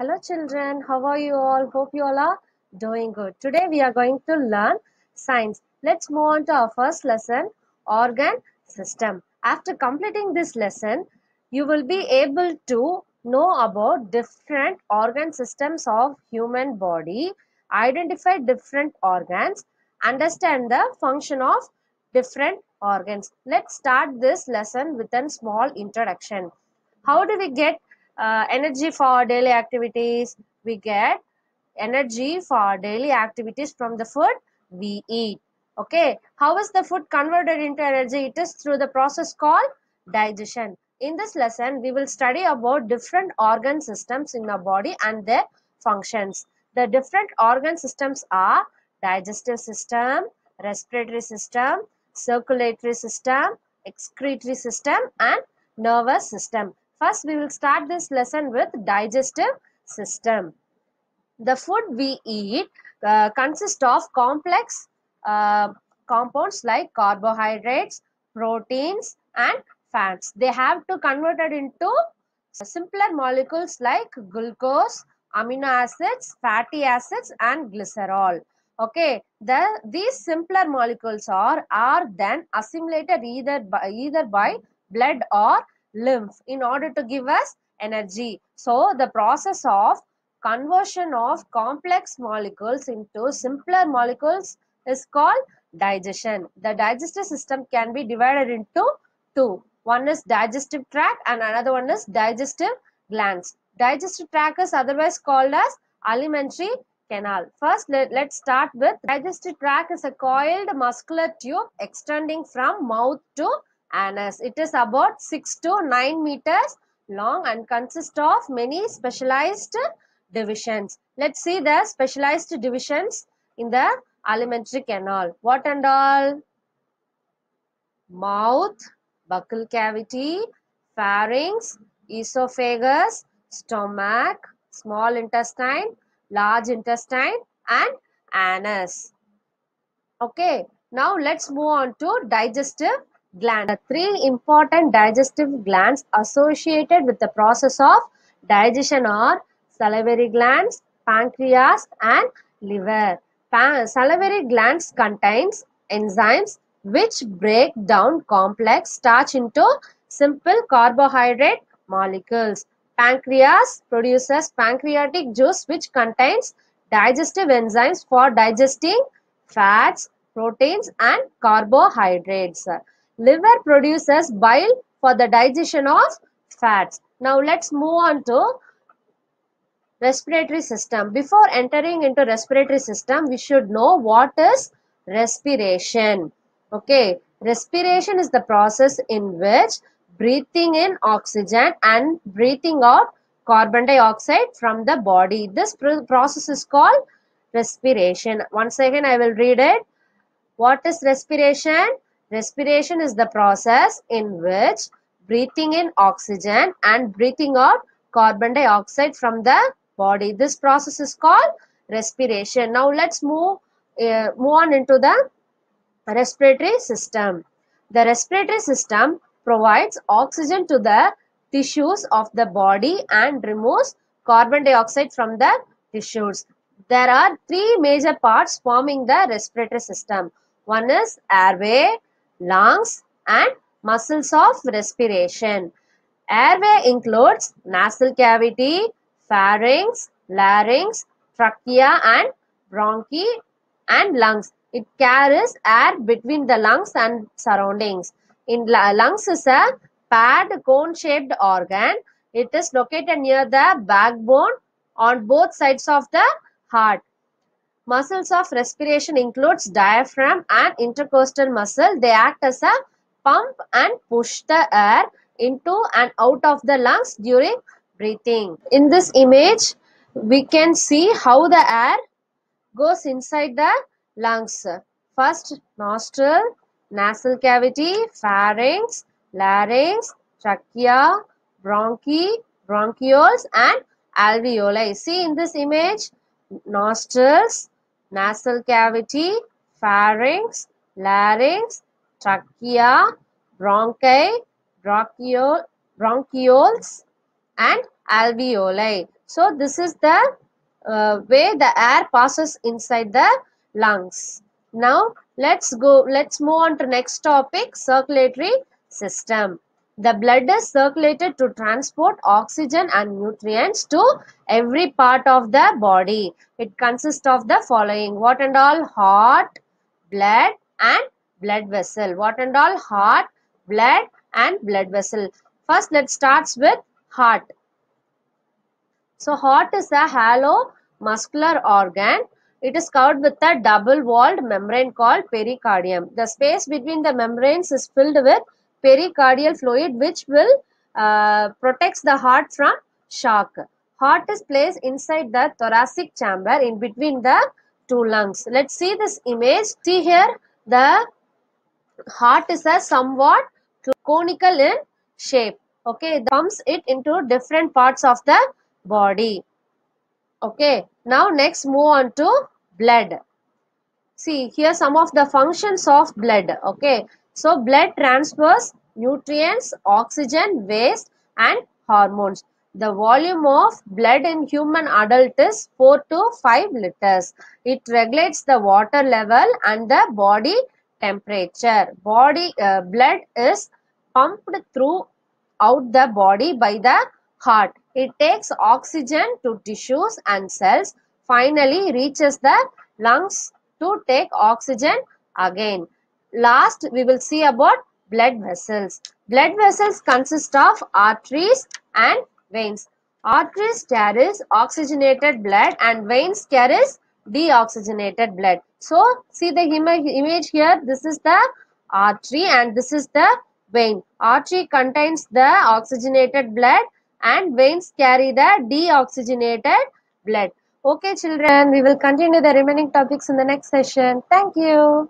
Hello children, how are you all? Hope you all are doing good. Today we are going to learn science. Let's move on to our first lesson, organ system. After completing this lesson, you will be able to know about different organ systems of human body, identify different organs, understand the function of different organs. Let's start this lesson with a small introduction. How do we get energy for our daily activities? We get energy for our daily activities from the food we eat. Okay, how is the food converted into energy? It is through the process called digestion. In this lesson, we will study about different organ systems in our body and their functions. The different organ systems are digestive system, respiratory system, circulatory system, excretory system, and nervous system. First, we will start this lesson with digestive system. The food we eat consists of complex compounds like carbohydrates, proteins, and fats. They have to convert it into simpler molecules like glucose, amino acids, fatty acids, and glycerol. Okay, these simpler molecules are then assimilated either by blood or lymph in order to give us energy. So the process of conversion of complex molecules into simpler molecules is called digestion. The digestive system can be divided into two. One is digestive tract and another one is digestive glands. Digestive tract is otherwise called as alimentary canal. First, let's start with digestive tract is a coiled muscular tube extending from mouth to anus. It is about 6 to 9 meters long and consists of many specialized divisions. Let's see the specialized divisions in the alimentary canal. What and all? Mouth, buccal cavity, pharynx, esophagus, stomach, small intestine, large intestine, and anus. Okay, now let's move on to digestive gland. The three important digestive glands associated with the process of digestion are salivary glands, pancreas, and liver. Salivary glands contains enzymes which break down complex starch into simple carbohydrate molecules. Pancreas produces pancreatic juice which contains digestive enzymes for digesting fats, proteins, and carbohydrates. Liver produces bile for the digestion of fats. Now let's move on to respiratory system. Before entering into respiratory system, we should know what is respiration. Okay, respiration is the process in which breathing in oxygen and breathing out carbon dioxide from the body. This process is called respiration. Once again, I will read it. What is respiration? Respiration is the process in which breathing in oxygen and breathing out carbon dioxide from the body. This process is called respiration. Now let's move on into the respiratory system. The respiratory system provides oxygen to the tissues of the body and removes carbon dioxide from the tissues. There are three major parts forming the respiratory system. One is airway, lungs, and muscles of respiration. Airway includes nasal cavity, pharynx, larynx, trachea, and bronchi, and lungs. It carries air between the lungs and surroundings. In lungs is a paired cone-shaped organ. It is located near the backbone on both sides of the heart. Muscles of respiration includes diaphragm and intercostal muscle. They act as a pump and push the air into and out of the lungs during breathing. In this image, we can see how the air goes inside the lungs. First, nostril, nasal cavity, pharynx, larynx, trachea, bronchi, bronchioles, and alveoli. See in this image, nostrils, nasal cavity, pharynx, larynx, trachea, bronchi, bronchioles, and alveoli. So this is the way the air passes inside the lungs. Now let's move on to next topic, circulatory system. The blood is circulated to transport oxygen and nutrients to every part of the body. It consists of the following: what and all? Heart, blood and blood vessel. What and all? Heart, blood and blood vessel. First let's start with heart. So heart is a hollow muscular organ. It is covered with a double-walled membrane called pericardium. The space between the membranes is filled with pericardial fluid, which will protects the heart from shock. Heart is placed inside the thoracic chamber in between the two lungs. Let's see this image. See here, the heart is a somewhat conical in shape. Okay, that pumps it into different parts of the body. Okay, now next move on to blood. See here some of the functions of blood. Okay, so blood transfers nutrients, oxygen, waste and hormones. The volume of blood in human adult is 4 to 5 liters. It regulates the water level and the body temperature. Blood is pumped throughout the body by the heart. It takes oxygen to tissues and cells, finally reaches the lungs to take oxygen again. Last, we will see about blood vessels. Blood vessels consist of arteries and veins. Arteries carries oxygenated blood and veins carries deoxygenated blood. So, see the image here. This is the artery and this is the vein. Artery contains the oxygenated blood and veins carry the deoxygenated blood. Okay children, we will continue the remaining topics in the next session. Thank you.